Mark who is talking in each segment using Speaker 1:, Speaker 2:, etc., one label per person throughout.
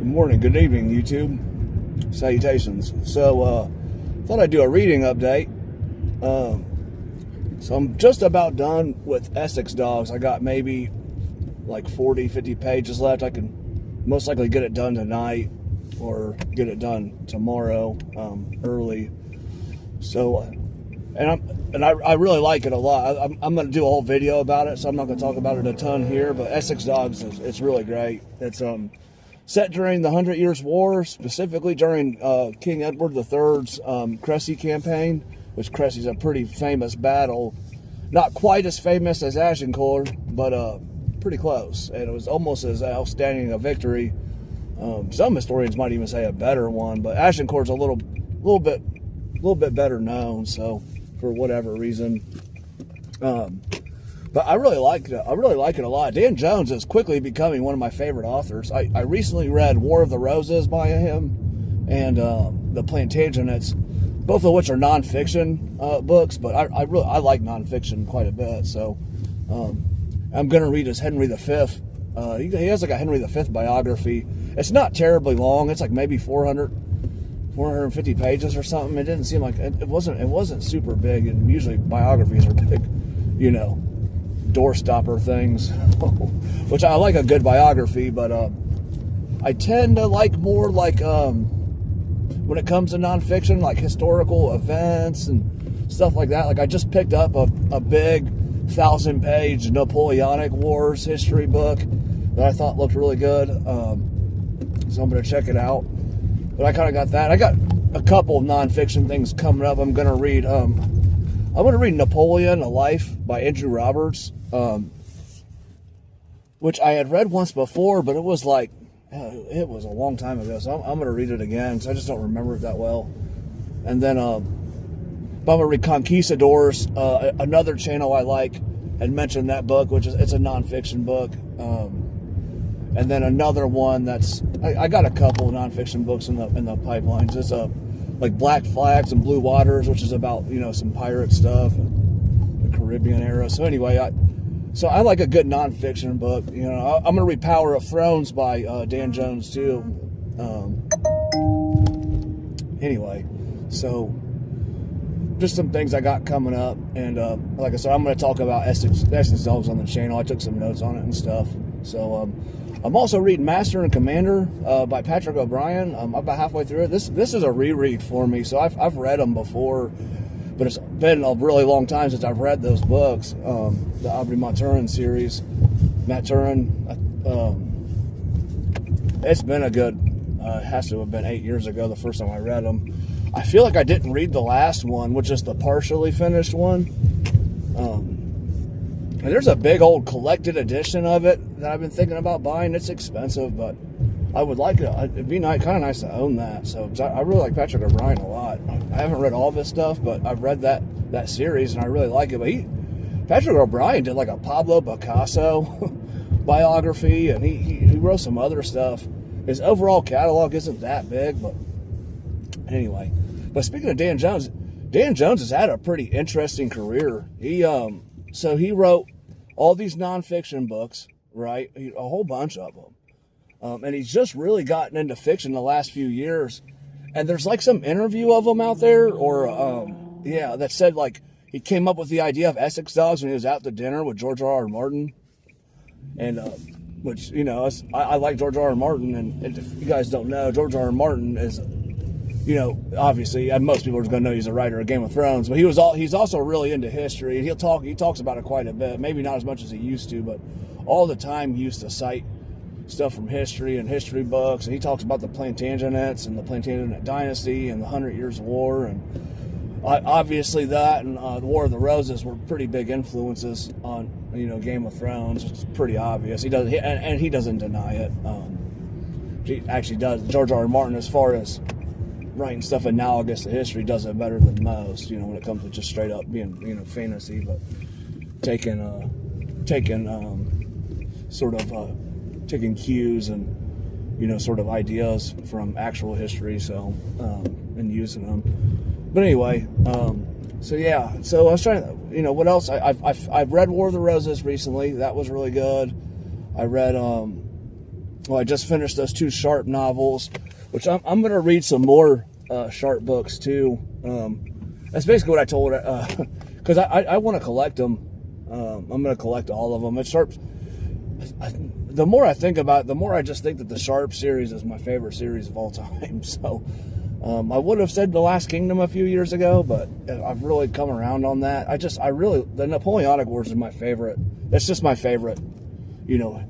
Speaker 1: morning, good evening, YouTube. Salutations. So, thought I'd do a reading update. So I'm just about done with Essex dogs. I got maybe like 40, 50 pages left. I can most likely get it done tonight or get it done tomorrow, early. So, I really like it a lot. I'm going to do a whole video about it, so I'm not going to talk about it a ton here. But Essex Dogs it's really great. It's set during the 100 Years' War, specifically during King Edward III's Crecy campaign, which Crecy's a pretty famous battle. Not quite as famous as Agincourt, but pretty close. And it was almost as outstanding a victory. Some historians might even say a better one, but Agincourt's a little bit better known. So, for whatever reason, but I really like it. I really like it a lot. Dan Jones is quickly becoming one of my favorite authors. I recently read War of the Roses by him and The Plantagenets, both of which are nonfiction books. But I like nonfiction quite a bit. So I'm going to read his Henry V. He has like a Henry V biography. It's not terribly long. It's like maybe 450 pages or something. It didn't seem like it wasn't super big, and usually biographies are big, door stopper things. Which I like a good biography, but I tend to like more like when it comes to nonfiction, like historical events and stuff like that. Like I just picked up a big 1,000-page Napoleonic Wars history book that I thought looked really good. So I'm gonna check it out. But I kind of got that. I got a couple nonfiction things coming up. I'm gonna read Napoleon: A Life by Andrew Roberts, which I had read once before, but it was like it was a long time ago. So I'm gonna read it again because I just don't remember it that well. And then I'm gonna read Conquistadors, another channel I like, and mentioned that book, which is it's a nonfiction book. And then another one that's I got a couple of nonfiction books in the pipelines. It's like Black Flags and Blue Waters, which is about some pirate stuff, the Caribbean era. So anyway, I like a good nonfiction book. I'm gonna read Power of Thrones by Dan Jones too. Anyway, so just some things I got coming up, and like I said, I'm gonna talk about Essex Dogs on the channel. I took some notes on it and stuff. So I'm also reading Master and Commander by Patrick O'Brien. I'm about halfway through it. This is a reread for me, so I've read them before, but it's been a really long time since I've read those books. The Aubrey Maturin series, Maturin. It's been a good. It has to have been 8 years ago the first time I read them. I feel like I didn't read the last one, which is the partially finished one. And there's a big old collected edition of it that I've been thinking about buying. It's expensive, but I would like it. It'd be kind of nice to own that. So I really like Patrick O'Brien a lot. I haven't read all of his stuff, but I've read that series and I really like it. But Patrick O'Brien did like a Pablo Picasso biography, and he wrote some other stuff. His overall catalog isn't that big, but anyway. But speaking of Dan Jones has had a pretty interesting career. So he wrote all these nonfiction books, right? A whole bunch of them. And he's just really gotten into fiction the last few years. And there's like some interview of him out there, or that said like he came up with the idea of Essex Dogs when he was out to dinner with George R.R. Martin. And which, I like George R.R. Martin, and if you guys don't know, George R.R. Martin is, obviously, and most people are going to know he's a writer of Game of Thrones, but he's also really into history, and he talks about it quite a bit. Maybe not as much as he used to, but all the time he used to cite stuff from history and history books, and he talks about the Plantagenets and the Plantagenet dynasty and the 100 Years' War, and obviously that and the War of the Roses were pretty big influences on Game of Thrones. It's pretty obvious. He doesn't deny it. He actually does. George R.R. Martin, as far as writing stuff analogous to history, does it better than most, when it comes to just straight up being fantasy, but taking cues and sort of ideas from actual history, so and using them. But anyway, so I was trying to, what else? I've read War of the Roses recently. That was really good. I read Well, I just finished those 2 Sharp novels, which I'm going to read some more Sharp books too. That's basically what I told her, because I want to collect them. I'm going to collect all of them. It's Sharp. The more I think about it, the more I just think that the Sharp series is my favorite series of all time. So I would have said The Last Kingdom a few years ago, but I've really come around on that. The Napoleonic Wars is my favorite. That's just my favorite,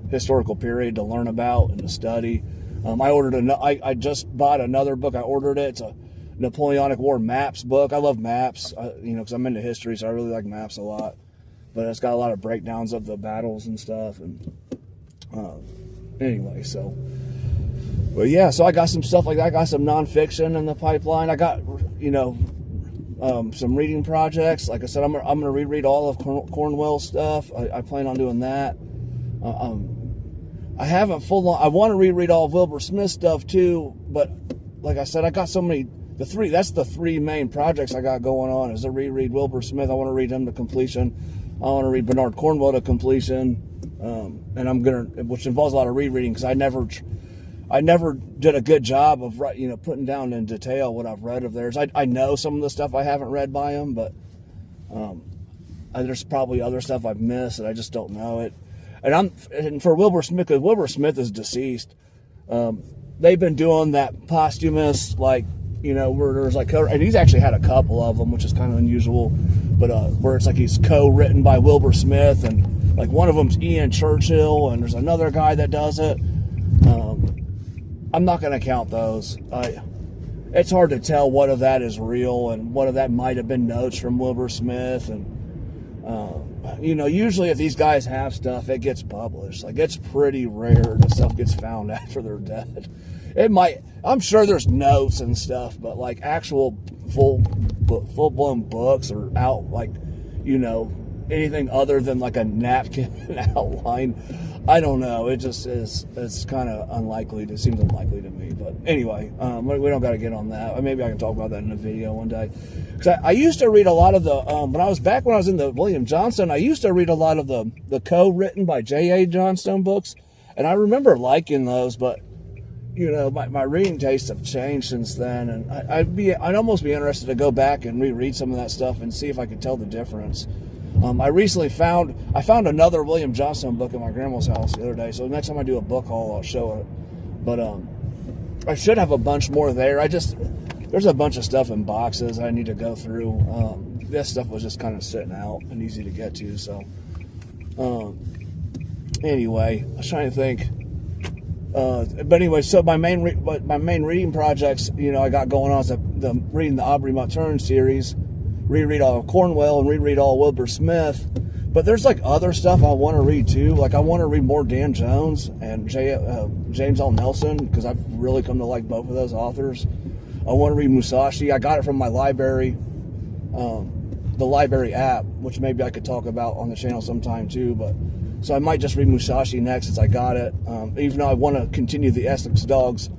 Speaker 1: historical period to learn about and to study. I just bought another book. I ordered it. It's a Napoleonic War maps book. I love maps, because I'm into history, so I really like maps a lot. But it's got a lot of breakdowns of the battles and stuff. And anyway, so. But yeah, so I got some stuff like that. I got some nonfiction in the pipeline. I got, some reading projects. Like I said, I'm going to reread all of Cornwell's stuff. I plan on doing that. I haven't I want to reread all of Wilbur Smith's stuff too. But like I said, I got so many. That's the 3 main projects I got going on. Is to reread Wilbur Smith. I want to read him to completion. I want to read Bernard Cornwell to completion. And which involves a lot of rereading, because I never did a good job of putting down in detail what I've read of theirs. I know some of the stuff I haven't read by them, but there's probably other stuff I've missed that I just don't know it. And for Wilbur Smith, because Wilbur Smith is deceased, they've been doing that posthumous, where there's and he's actually had a couple of them, which is kind of unusual, but where it's like he's co-written by Wilbur Smith, and like one of them's Ian Churchill, and there's another guy that does it. I'm not going to count those. It's hard to tell what of that is real and what of that might have been notes from Wilbur Smith. And, usually if these guys have stuff, it gets published. Like, it's pretty rare that stuff gets found after they're dead. I'm sure there's notes and stuff, but like actual full-blown books or out, anything other than like a napkin outline, I don't know. It's kind of unlikely. It seems unlikely to me. But anyway, we don't got to get on that. Maybe I can talk about that in a video one day. Because I used to read a lot of the, when I was in the William Johnstone, I used to read a lot of the co-written by J.A. Johnstone books. And I remember liking those, but, my reading tastes have changed since then. And I'd almost be interested to go back and reread some of that stuff and see if I could tell the difference. I recently found another William Johnstone book in my grandma's house the other day. So next time I do a book haul, I'll show it. But I should have a bunch more there. There's a bunch of stuff in boxes I need to go through. This stuff was just kind of sitting out and easy to get to. So anyway, I was trying to think. But anyway, so my main reading projects, I got going on is reading the Aubrey Maturin series. Reread all of Cornwell and reread all of Wilbur Smith. But there's other stuff I want to read too. Like I want to read more Dan Jones and James L. Nelson, because I've really come to like both of those authors. I want to read Musashi. I got it from my library, the library app, which maybe I could talk about on the channel sometime too. So I might just read Musashi next since I got it. Even though I want to continue the Essex Dogs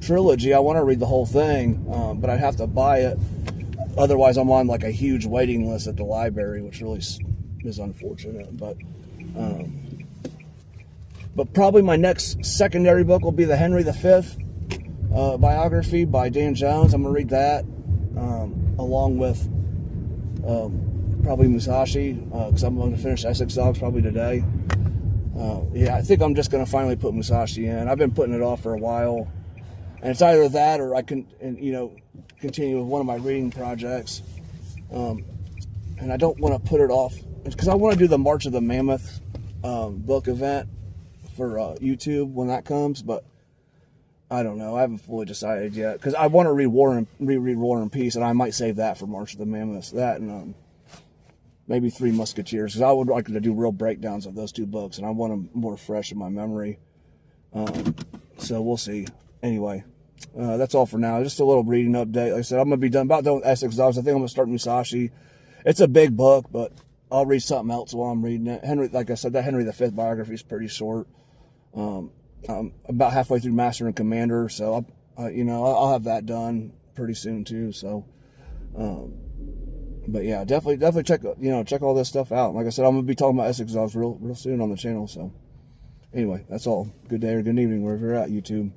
Speaker 1: trilogy, I want to read the whole thing, but I'd have to buy it. Otherwise, I'm on a huge waiting list at the library, which really is unfortunate. But probably my next secondary book will be the Henry V biography by Dan Jones. I'm going to read that along with probably Musashi, because I'm going to finish Essex Dogs probably today. I think I'm just going to finally put Musashi in. I've been putting it off for a while. And it's either that or I can, continue with one of my reading projects. And I don't want to put it off because I want to do the March of the Mammoth book event for YouTube when that comes. But I don't know. I haven't fully decided yet because I want to reread War and Peace, and I might save that for March of the Mammoth. That and maybe Three Musketeers, because I would like to do real breakdowns of those 2 books, and I want them more fresh in my memory. So we'll see. Anyway, that's all for now. Just a little reading update. Like I said, I'm going to be about done with Essex Dogs. I think I'm going to start Musashi. It's a big book, but I'll read something else while I'm reading it. Like I said, that Henry V biography is pretty short. I'm about halfway through Master and Commander, so I'll have that done pretty soon too. So, but yeah, definitely check all this stuff out. Like I said, I'm going to be talking about Essex Dogs real soon on the channel. So, Anyway, that's all. Good day or good evening, wherever you're at, YouTube.